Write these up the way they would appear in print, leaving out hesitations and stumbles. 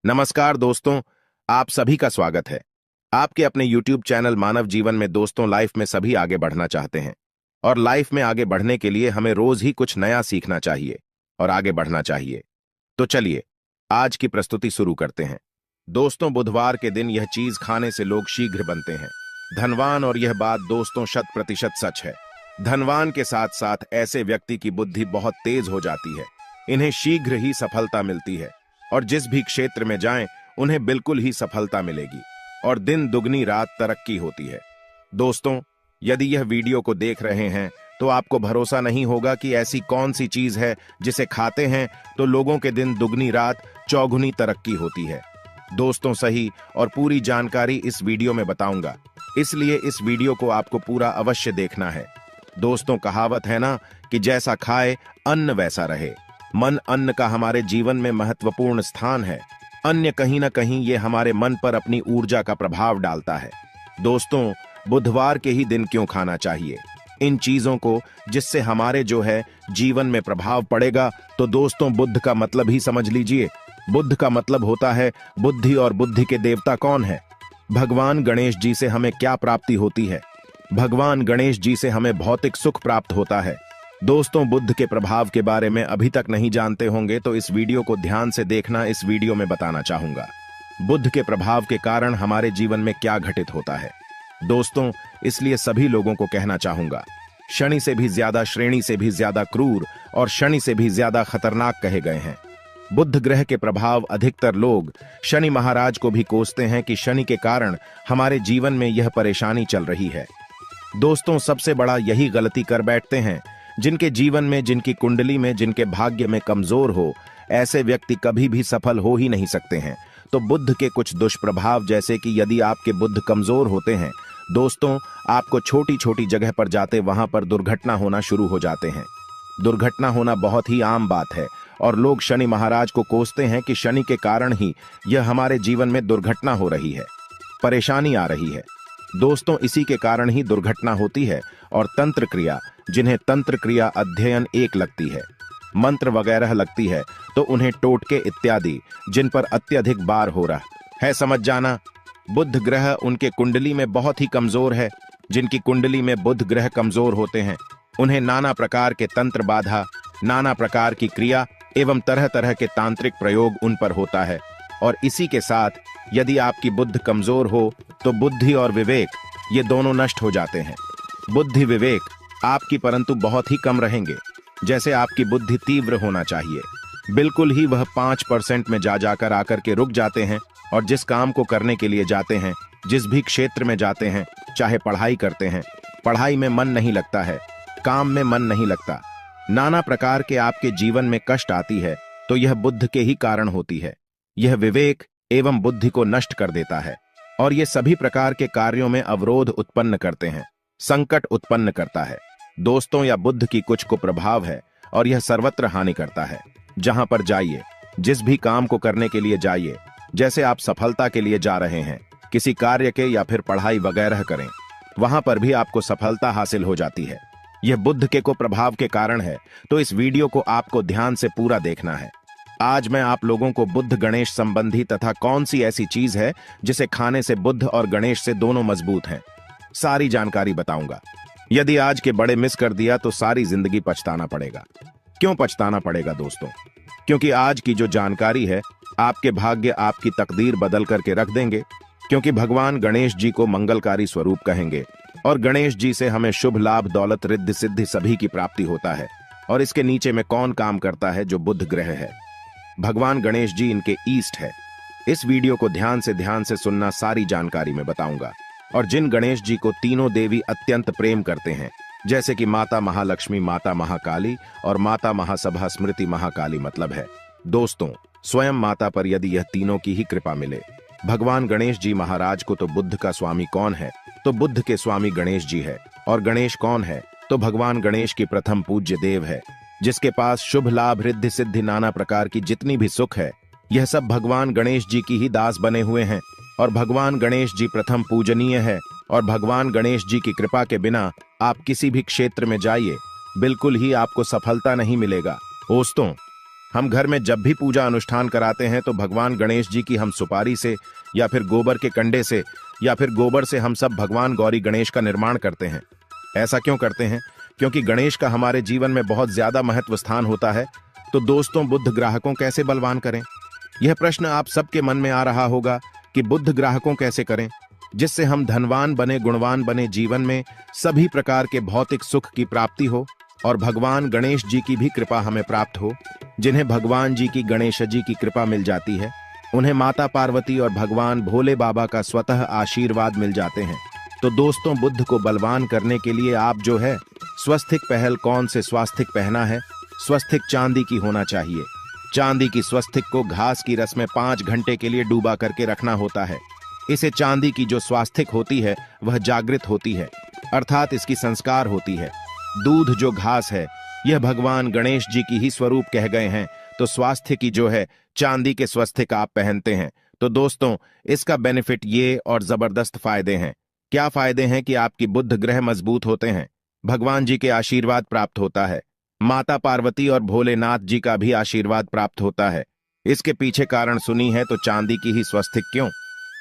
नमस्कार दोस्तों, आप सभी का स्वागत है। आपके अपने YouTube चैनल मानव जीवन में दोस्तों लाइफ में सभी आगे बढ़ना चाहते हैं और लाइफ में आगे बढ़ने के लिए हमें रोज ही कुछ नया सीखना चाहिए और आगे बढ़ना चाहिए। तो चलिए आज की प्रस्तुति शुरू करते हैं। दोस्तों, बुधवार के दिन यह चीज खाने से लोग शीघ्र बनते हैं धनवान, और यह बात दोस्तों 100% सच है। धनवान के साथ साथ ऐसे व्यक्ति की बुद्धि बहुत तेज हो जाती है, इन्हें शीघ्र ही सफलता मिलती है और जिस भी क्षेत्र में जाएं उन्हें बिल्कुल ही सफलता मिलेगी और दिन दुगनी रात तरक्की होती है। दोस्तों, यदि यह वीडियो को देख रहे हैं तो आपको भरोसा नहीं होगा कि ऐसी कौन सी चीज है जिसे खाते हैं तो लोगों के दिन दुगनी रात चौगुनी तरक्की होती है। दोस्तों, सही और पूरी जानकारी इस वीडियो में बताऊंगा, इसलिए इस वीडियो को आपको पूरा अवश्य देखना है। दोस्तों, कहावत है ना कि जैसा खाए अन्न वैसा रहे। मन अन्न का हमारे जीवन में महत्वपूर्ण स्थान है। अन्य कहीं ना कहीं ये हमारे मन पर अपनी ऊर्जा का प्रभाव डालता है। दोस्तों, बुधवार के ही दिन क्यों खाना चाहिए इन चीजों को जिससे हमारे जो है जीवन में प्रभाव पड़ेगा? तो दोस्तों, बुद्ध का मतलब ही समझ लीजिए। बुद्ध का मतलब होता है बुद्धि, और बुद्धि के देवता कौन है? भगवान गणेश जी से हमें क्या प्राप्ति होती है? भगवान गणेश जी से हमें भौतिक सुख प्राप्त होता है। दोस्तों, बुद्ध के प्रभाव के बारे में अभी तक नहीं जानते होंगे तो इस वीडियो को ध्यान से देखना। इस वीडियो में बताना चाहूंगा बुद्ध के प्रभाव के कारण हमारे जीवन में क्या घटित होता है। दोस्तों, इसलिए सभी लोगों को कहना चाहूंगा, शनि से भी ज्यादा, श्रेणी से भी ज्यादा क्रूर और शनि से भी ज्यादा खतरनाक कहे गए हैं। बुद्ध ग्रह के प्रभाव अधिकतर लोग शनि महाराज को भी कोसते हैं कि शनि के कारण हमारे जीवन में यह परेशानी चल रही है। दोस्तों, सबसे बड़ा यही गलती कर बैठते हैं जिनके जीवन में, जिनकी कुंडली में, जिनके भाग्य में कमजोर हो, ऐसे व्यक्ति कभी भी सफल हो ही नहीं सकते हैं। तो बुद्ध के कुछ दुष्प्रभाव, जैसे कि यदि आपके बुद्ध कमजोर होते हैं दोस्तों, आपको छोटी छोटी जगह पर जाते वहां पर दुर्घटना होना शुरू हो जाते हैं। दुर्घटना होना बहुत ही आम बात है और लोग शनि महाराज को कोसते हैं कि शनि के कारण ही यह हमारे जीवन में दुर्घटना हो रही है, परेशानी आ रही है। दोस्तों, इसी के कारण ही दुर्घटना होती है। और तंत्र क्रिया, जिन्हें तंत्र क्रिया अध्ययन एक लगती है, मंत्र वगैरह लगती है, तो उन्हें टोटके इत्यादि जिन पर अत्यधिक बार हो रहा है, समझ जाना। बुध ग्रह उनके कुंडली में बहुत ही कमजोर है। जिनकी कुंडली में बुध ग्रह कमजोर होते हैं उन्हें नाना प्रकार के तंत्र बाधा, नाना प्रकार की क्रिया एवं तरह तरह के तांत्रिक प्रयोग उन पर होता है। और इसी के साथ यदि आपकी बुद्ध कमजोर हो तो बुद्धि और विवेक ये दोनों नष्ट हो जाते हैं। बुद्धि विवेक आपकी परंतु बहुत ही कम रहेंगे। जैसे आपकी बुद्धि तीव्र होना चाहिए, बिल्कुल ही वह 5% में जा जाकर आकर के रुक जाते हैं। और जिस काम को करने के लिए जाते हैं, जिस भी क्षेत्र में जाते हैं, चाहे पढ़ाई करते हैं, पढ़ाई में मन नहीं लगता है, काम में मन नहीं लगता, नाना प्रकार के आपके जीवन में कष्ट आती है, तो यह बुद्ध के ही कारण होती है। यह विवेक एवं बुद्धि को नष्ट कर देता है और ये सभी प्रकार के कार्यों में अवरोध उत्पन्न करते हैं, संकट उत्पन्न करता है। दोस्तों, या बुद्ध की कुछ को प्रभाव है और यह सर्वत्र हानि करता है। जहां पर जाइए, जिस भी काम को करने के लिए जाइए, जैसे आप सफलता के लिए जा रहे हैं, किसी कार्य के या फिर पढ़ाई वगैरह करें, वहां पर भी आपको सफलता हासिल हो जाती है। यह बुद्ध के को प्रभाव के कारण है। तो इस वीडियो को आपको ध्यान से पूरा देखना है। आज मैं आप लोगों को बुद्ध गणेश संबंधी तथा कौन सी ऐसी चीज है जिसे खाने से बुद्ध और गणेश से दोनों मजबूत हैं, सारी जानकारी बताऊंगा। यदि आज के बड़े मिस कर दिया तो सारी जिंदगी पछताना पड़ेगा। क्यों पछताना पड़ेगा दोस्तों? क्योंकि आज की जो जानकारी है आपके भाग्य, आपकी तकदीर बदल करके रख देंगे। क्योंकि भगवान गणेश जी को मंगलकारी स्वरूप कहेंगे और गणेश जी से हमें शुभ लाभ, दौलत, रिद्धि सिद्धि सभी की प्राप्ति होता है। और इसके नीचे में कौन काम करता है? जो बुध ग्रह है। भगवान गणेश जी इनके ईस्ट है। इस वीडियो को ध्यान से सुनना, सारी जानकारी में बताऊंगा। और जिन गणेश जी को तीनों देवी अत्यंत प्रेम करते हैं, जैसे कि माता महालक्ष्मी, माता महाकाली और माता महासभा स्मृति महाकाली, मतलब है दोस्तों स्वयं माता पर यदि यह तीनों की ही कृपा मिले। भगवान गणेश जी महाराज को तो बुद्ध का स्वामी कौन है? तो बुद्ध के स्वामी गणेश जी है। और गणेश कौन है? तो भगवान गणेश की प्रथम पूज्य देव है, जिसके पास शुभ लाभ, रिद्धि सिद्धि, नाना प्रकार की जितनी भी सुख है, यह सब भगवान गणेश जी की ही दास बने हुए हैं। और भगवान गणेश जी प्रथम पूजनीय है। और भगवान गणेश जी की कृपा के बिना आप किसी भी क्षेत्र में जाइए, बिल्कुल ही आपको सफलता नहीं मिलेगा। दोस्तों, हम घर में जब भी पूजा अनुष्ठान कराते हैं तो भगवान गणेश जी की हम सुपारी से या फिर गोबर के कंडे से या फिर गोबर से हम सब भगवान गौरी गणेश का निर्माण करते हैं। ऐसा क्यों करते हैं? क्योंकि गणेश का हमारे जीवन में बहुत ज्यादा महत्व स्थान होता है। तो दोस्तों, बुद्ध ग्राहकों कैसे बलवान करें? यह प्रश्न आप सबके मन में आ रहा होगा कि बुद्ध ग्राहकों कैसे करें जिससे हम धनवान बने, गुणवान बने, जीवन में सभी प्रकार के भौतिक सुख की प्राप्ति हो और भगवान गणेश जी की भी कृपा हमें प्राप्त हो। जिन्हें भगवान जी की, गणेश जी की कृपा मिल जाती है, उन्हें माता पार्वती और भगवान भोले बाबा का स्वतः आशीर्वाद मिल जाते हैं। तो दोस्तों, बुद्ध को बलवान करने के लिए आप जो है स्वस्तिक पहल कौन से स्वास्तिक पहना है? स्वस्तिक चांदी की होना चाहिए। चांदी की स्वस्तिक को घास की रस में 5 घंटे के लिए डूबा करके रखना होता है। इसे चांदी की जो स्वास्तिक होती है वह जागृत होती है, अर्थात इसकी संस्कार होती है। दूध जो घास है यह भगवान गणेश जी की ही स्वरूप कह गए हैं। तो स्वास्थ्य की जो है चांदी के स्वस्तिक आप पहनते हैं। तो दोस्तों, इसका बेनिफिट ये और जबरदस्त फायदे हैं। क्या फायदे हैं कि आपकी बुद्ध ग्रह मजबूत होते हैं, भगवान जी के आशीर्वाद प्राप्त होता है, माता पार्वती और भोलेनाथ जी का भी आशीर्वाद प्राप्त होता है। इसके पीछे कारण सुनी है तो चांदी की ही स्वस्तिक क्यों?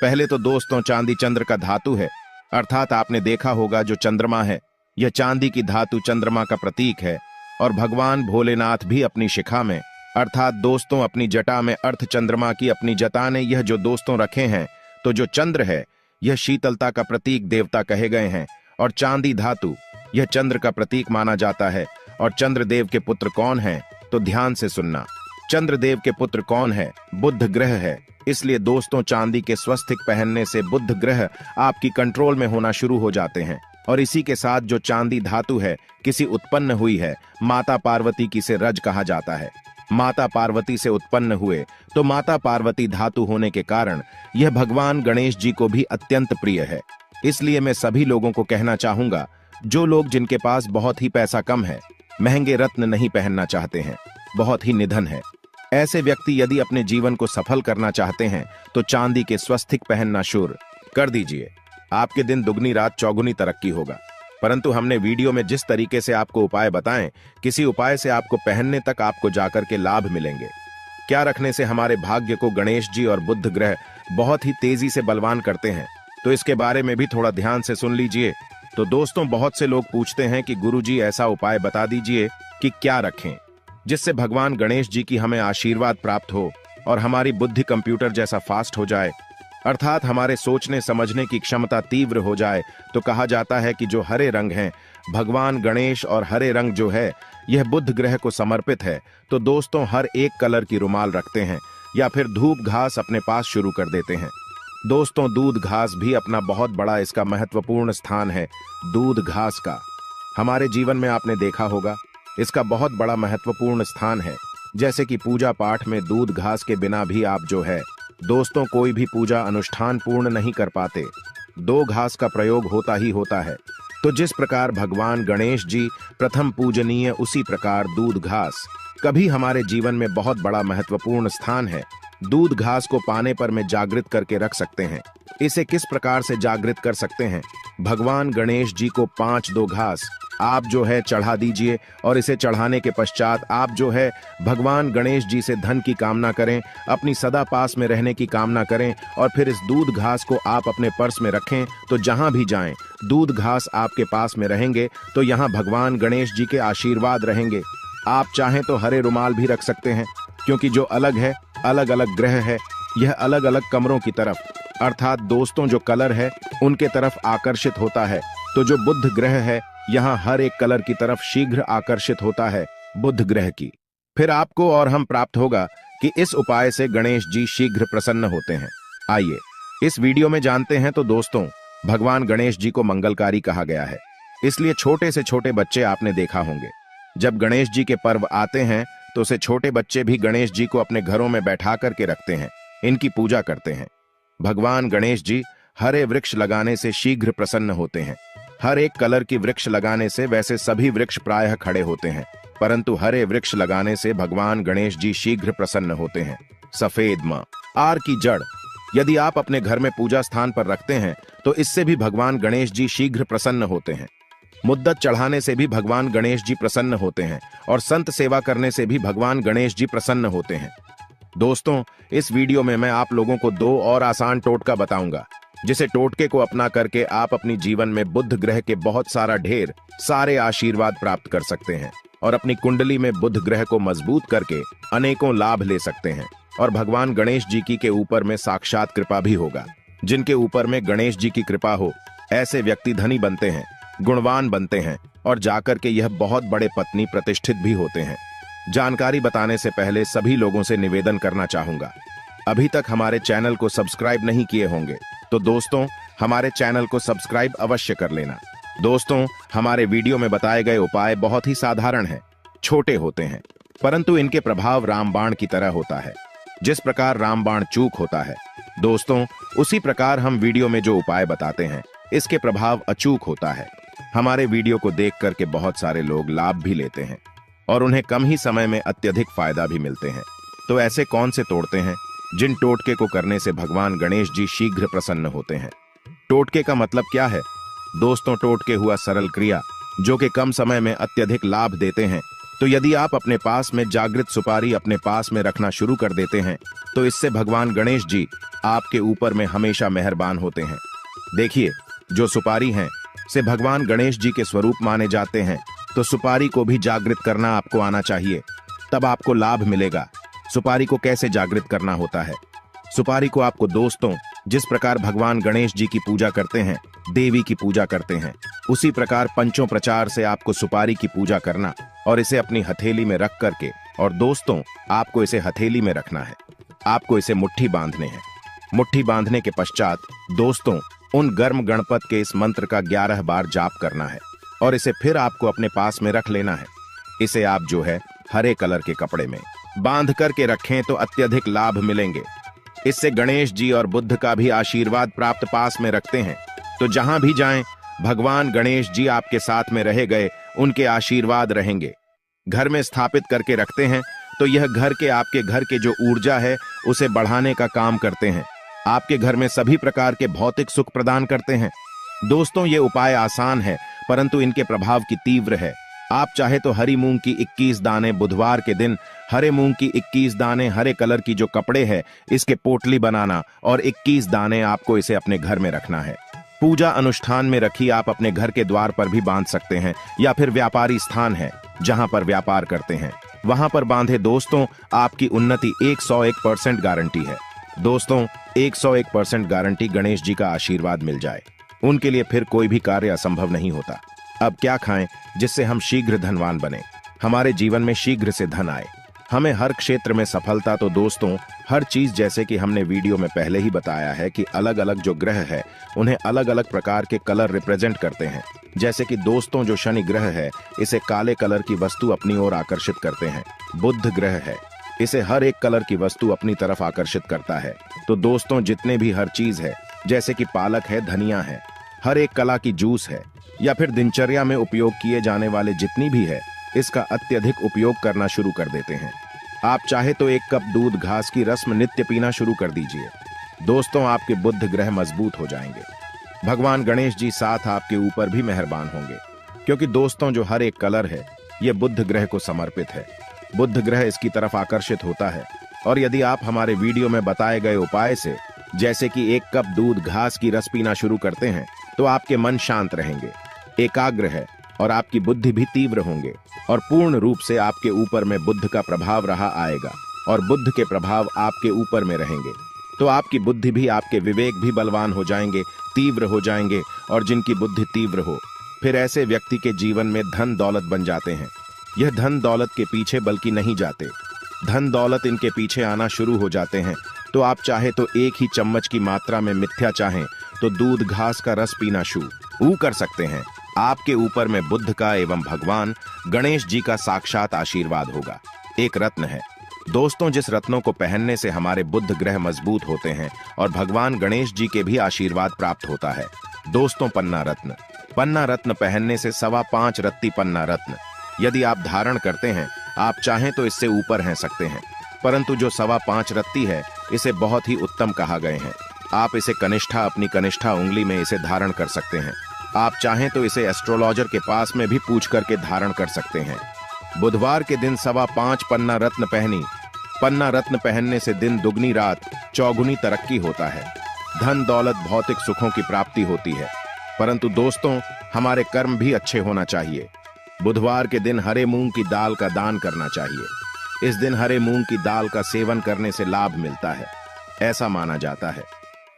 पहले तो दोस्तों, चांदी चंद्र का धातु है, अर्थात आपने देखा होगा जो चंद्रमा है यह चांदी की धातु चंद्रमा का प्रतीक है। और भगवान भोलेनाथ भी अपनी शिखा में, अर्थात दोस्तों अपनी जटा में अर्थ चंद्रमा की अपनी जटा ने यह जो दोस्तों रखे हैं। तो जो चंद्र है यह शीतलता का प्रतीक देवता कहे गए हैं और चांदी धातु यह चंद्र का प्रतीक माना जाता है। और चंद्रदेव के पुत्र कौन हैं? तो ध्यान से सुनना, चंद्रदेव के पुत्र कौन है? बुद्ध ग्रह है। इसलिए दोस्तों, चांदी के स्वस्तिक पहनने से बुद्ध ग्रह आपकी कंट्रोल में होना शुरू हो जाते हैं। और इसी के साथ जो चांदी धातु है किसी उत्पन्न हुई है, माता पार्वती की से रज कहा जाता है। माता पार्वती से उत्पन्न हुए तो माता पार्वती धातु होने के कारण यह भगवान गणेश जी को भी अत्यंत प्रिय है। इसलिए मैं सभी लोगों को कहना चाहूंगा, जो लोग जिनके पास बहुत ही पैसा कम है, महंगे रत्न नहीं पहनना चाहते हैं, बहुत ही निधन है, ऐसे व्यक्ति यदि अपने जीवन को सफल करना चाहते हैं तो चांदी के स्वस्तिक पहनना शुरू कर दीजिए। आपके दिन दुगनी रात चौगुनी तरक्की होगा। परंतु हमने वीडियो में जिस तरीके से आपको उपाय बताएं, किसी उपाय से आपको पहनने तक आपको जाकर के लाभ मिलेंगे। क्या रखने से हमारे भाग्य को गणेश जी और बुद्ध ग्रह बहुत ही तेजी से बलवान करते हैं, तो इसके बारे में भी थोड़ा ध्यान से सुन लीजिए। तो दोस्तों, बहुत से लोग पूछते हैं कि गुरुजी ऐसा उपाय बता दीजिए कि क्या रखें जिससे भगवान गणेश जी की हमें आशीर्वाद प्राप्त हो और हमारी बुद्धि कंप्यूटर जैसा फास्ट हो जाए, अर्थात हमारे सोचने समझने की क्षमता तीव्र हो जाए। तो कहा जाता है कि जो हरे रंग हैं, भगवान गणेश और हरे रंग जो है यह बुद्ध ग्रह को समर्पित है। तो दोस्तों, हर एक कलर की रुमाल रखते हैं या फिर धूप घास अपने पास शुरू कर देते हैं। दोस्तों, दूध घास भी अपना बहुत बड़ा इसका महत्वपूर्ण स्थान है। दूध घास का हमारे जीवन में आपने देखा होगा, इसका बहुत बड़ा महत्वपूर्ण स्थान है। जैसे कि पूजा पाठ में दूध घास के बिना भी आप जो है दोस्तों कोई भी पूजा अनुष्ठान पूर्ण नहीं कर पाते। 2 घास का प्रयोग होता ही होता है। तो जिस प्रकार भगवान गणेश जी प्रथम पूजनीय, उसी प्रकार दूध घास कभी हमारे जीवन में बहुत बड़ा महत्वपूर्ण स्थान है। दूध घास को पाने पर में जागृत करके रख सकते हैं। इसे किस प्रकार से जागृत कर सकते हैं? भगवान गणेश जी को 5-2 घास आप जो है चढ़ा दीजिए और इसे चढ़ाने के पश्चात आप जो है भगवान गणेश जी से धन की कामना करें, अपनी सदा पास में रहने की कामना करें और फिर इस दूध घास को आप अपने पर्स में रखें। तो जहां भी जाएं, दूध घास आपके पास में रहेंगे तो यहां भगवान गणेश जी के आशीर्वाद रहेंगे। आप चाहें तो हरे रुमाल भी रख सकते हैं, क्योंकि जो अलग है, अलग अलग ग्रह है, यह अलग अलग कमरों की तरफ, अर्थात दोस्तों जो कलर है उनके तरफ आकर्षित होता है। तो जो बुद्ध ग्रह है यहाँ हर एक कलर की तरफ शीघ्र आकर्षित होता है बुद्ध ग्रह की। फिर आपको और हम प्राप्त होगा कि इस उपाय से गणेश जी शीघ्र प्रसन्न होते हैं। आइए इस वीडियो में जानते हैं। तो दोस्तों, भगवान गणेश जी को मंगलकारी कहा गया है, इसलिए छोटे से छोटे बच्चे आपने देखा होंगे, जब गणेश जी के पर्व आते हैं तो उसे छोटे बच्चे भी गणेश जी को अपने घरों में बैठा करके रखते हैं, इनकी पूजा करते हैं। भगवान गणेश जी हरे वृक्ष लगाने से शीघ्र प्रसन्न होते हैं। हर एक कलर की वृक्ष लगाने से वैसे सभी वृक्ष प्रायः खड़े होते हैं, परंतु हरे वृक्ष लगाने से भगवान गणेश जी शीघ्र प्रसन्न होते हैं। सफेद मां आर की जड़ यदि आप अपने घर में पूजा स्थान पर रखते हैं तो इससे भी भगवान गणेश जी शीघ्र प्रसन्न होते हैं। मुद्दत चढ़ाने से भी भगवान गणेश जी प्रसन्न होते हैं और संत सेवा करने से भी भगवान गणेश जी प्रसन्न होते हैं। दोस्तों, इस वीडियो में मैं आप लोगों को 2 और आसान टोटका बताऊंगा, जिसे टोटके को अपना करके आप अपनी जीवन में बुध ग्रह के बहुत ढेर सारे आशीर्वाद प्राप्त कर सकते हैं और अपनी कुंडली में बुध ग्रह को मजबूत करके अनेकों लाभ ले सकते हैं। और भगवान गणेश जी के ऊपर में साक्षात कृपा भी होगा। जिनके ऊपर में गणेश जी की कृपा हो, ऐसे व्यक्ति धनी बनते हैं, गुणवान बनते हैं और जाकर के यह बहुत बड़े पत्नी प्रतिष्ठित भी होते हैं। जानकारी बताने से पहले सभी लोगों से निवेदन करना चाहूंगा, अभी तक हमारे चैनल को सब्सक्राइब नहीं किए होंगे तो दोस्तों हमारे चैनल को सब्सक्राइब अवश्य कर लेना। दोस्तों, हमारे वीडियो में बताए गए उपाय बहुत ही साधारण हैं, छोटे होते हैं, परंतु इनके प्रभाव रामबाण की तरह होता है। जिस प्रकार रामबाण चूक होता है दोस्तों, उसी प्रकार हम वीडियो में जो उपाय बताते हैं इसके प्रभाव अचूक होता है। हमारे वीडियो को देख करके बहुत सारे लोग लाभ भी लेते हैं और उन्हें कम ही समय में अत्यधिक फायदा भी मिलते हैं। तो ऐसे कौन से तोड़ते हैं जिन टोटके को करने से भगवान गणेश जी शीघ्र प्रसन्न होते हैं? टोटके का मतलब क्या है दोस्तों? टोटके हुआ सरल क्रिया जो कि कम समय में अत्यधिक लाभ देते हैं। तो यदि आप अपने पास में जागृत सुपारी अपने पास में रखना शुरू कर देते हैं तो इससे भगवान गणेश जी आपके ऊपर में हमेशा मेहरबान होते हैं। देखिए, जो सुपारी हैं से भगवान गणेश जी के स्वरूप माने जाते हैं, तो सुपारी को भी जागृत करना आपको आना चाहिए, तब आपको लाभ मिलेगा। सुपारी को कैसे जागृत करना होता है? सुपारी को आपको दोस्तों जिस प्रकार भगवान गणेश जी की पूजा करते हैं, देवी की पूजा करते हैं, उसी प्रकार पंचोपचार से आपको सुपारी की पूजा करना और इसे अपनी हथेली में रख करके, और दोस्तों आपको इसे हथेली में रखना है, आपको इसे मुट्ठी बांधने हैं। मुट्ठी बांधने के पश्चात दोस्तों उन गर्म गणपत के इस मंत्र का 11 बार जाप करना है और इसे फिर आपको अपने पास में रख लेना है। इसे आप जो है हरे कलर के कपड़े में बांध करके रखें तो अत्यधिक लाभ मिलेंगे। इससे गणेश जी और बुद्ध का भी आशीर्वाद प्राप्त पास में रखते हैं, तो जहां भी जाएं भगवान गणेश जी आपके साथ में रहे गए, उनके आशीर्वाद रहेंगे। घर में स्थापित करके रखते हैं तो यह घर के आपके घर के जो ऊर्जा है उसे बढ़ाने का काम करते हैं, आपके घर में सभी प्रकार के भौतिक सुख प्रदान करते हैं। दोस्तों, ये उपाय आसान है परंतु इनके प्रभाव की तीव्र है। आप चाहे तो हरी मूंग की 21 दाने बुधवार के दिन, हरे मूंग की 21 दाने हरे कलर की जो कपड़े है इसके पोटली बनाना और 21 दाने आपको इसे अपने घर में रखना है। पूजा अनुष्ठान में रखी आप अपने घर के द्वार पर भी बांध सकते हैं या फिर व्यापारी स्थान है जहां पर व्यापार करते हैं वहां पर बांधे। दोस्तों, आपकी उन्नति 101% गारंटी है। दोस्तों, 101% गारंटी गणेश जी का आशीर्वाद मिल जाए, उनके लिए फिर कोई भी कार्य असंभव नहीं होता। अब क्या खाएं जिससे हम शीघ्र धनवान बने, हमारे जीवन में शीघ्र से धन आए, हमें हर क्षेत्र में सफलता? तो दोस्तों, हर चीज जैसे कि हमने वीडियो में पहले ही बताया है कि अलग अलग जो ग्रह है उन्हें अलग अलग प्रकार के कलर रिप्रेजेंट करते हैं। जैसे कि दोस्तों जो शनि ग्रह है इसे काले कलर की वस्तु अपनी ओर आकर्षित करते हैं। बुध ग्रह है, इसे हर एक कलर की वस्तु अपनी तरफ आकर्षित करता है। तो दोस्तों, जितने भी हर चीज है जैसे कि पालक है, धनिया है, हर एक कला की जूस है या फिर दिनचर्या में उपयोग किए जाने वाले जितनी भी है, इसका अत्यधिक उपयोग करना शुरू कर देते हैं। आप चाहे तो 1 कप दूध घास की रस्म नित्य पीना शुरू कर दीजिए। दोस्तों, आपके बुध ग्रह मजबूत हो जाएंगे। भगवान गणेश जी साथ आपके ऊपर भी मेहरबान होंगे, क्योंकि दोस्तों जो हर एक कलर है यह बुध ग्रह को समर्पित है। बुध ग्रह इसकी तरफ आकर्षित होता है और यदि आप हमारे वीडियो में बताए गए उपाय से जैसे कि 1 कप दूध घास की रस पीना शुरू करते हैं तो आपके मन शांत रहेंगे, एकाग्र है और आपकी बुद्धि भी तीव्र होंगे और पूर्ण रूप से आपके ऊपर में बुद्ध का प्रभाव रहा आएगा और बुद्ध के प्रभाव आपके ऊपर में रहेंगे। तो आपकी बुद्धि भी, आपके विवेक भी बलवान हो जाएंगे, तीव्र हो जाएंगे। और जिनकी बुद्धि तीव्र हो फिर ऐसे व्यक्ति के जीवन में धन दौलत बन जाते हैं। यह धन दौलत के पीछे बल्कि नहीं जाते, धन दौलत इनके पीछे आना शुरू हो जाते हैं। तो आप चाहे तो 1 ही चम्मच की मात्रा में मिथ्या चाहें तो दूध घास का रस पीना शुरू कर सकते हैं। आपके ऊपर में बुद्ध का एवं भगवान गणेश जी का साक्षात आशीर्वाद होगा। एक रत्न है दोस्तों, जिस रत्नों को पहनने से हमारे बुद्ध ग्रह मजबूत होते हैं और भगवान गणेश जी के भी आशीर्वाद प्राप्त होता है। दोस्तों, पन्ना रत्न। पन्ना रत्न पहनने से 5.25 रत्ती पन्ना रत्न यदि आप धारण करते हैं, आप चाहें तो इससे ऊपर हैं सकते हैं, परंतु जो 5.25 रत्ती है इसे बहुत ही उत्तम कहा गए हैं। आप इसे कनिष्ठा, अपनी कनिष्ठा उंगली में इसे धारण कर सकते हैं। आप चाहें तो इसे एस्ट्रोलॉजर के पास में भी पूछ करके धारण कर सकते हैं। बुधवार के दिन 5.25 पन्ना रत्न पहनी। पन्ना रत्न पहनने से दिन दुगनी रात चौगुनी तरक्की होता है। धन दौलत भौतिक सुखों की प्राप्ति होती है, परंतु दोस्तों हमारे कर्म भी अच्छे होना चाहिए। बुधवार के दिन हरे मूंग की दाल का दान करना चाहिए। इस दिन हरे मूंग की दाल का सेवन करने से लाभ मिलता है, ऐसा माना जाता है।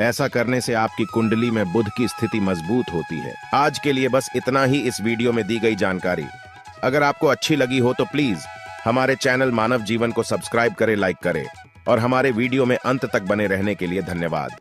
ऐसा करने से आपकी कुंडली में बुध की स्थिति मजबूत होती है। आज के लिए बस इतना ही इस वीडियो में दी गई जानकारी। अगर आपको अच्छी लगी हो तो प्लीज हमारे चैनल मानव जीवन को सब्सक्राइब करें, लाइक करें और हमारे वीडियो में अंत तक बने रहने के लिए धन्यवाद।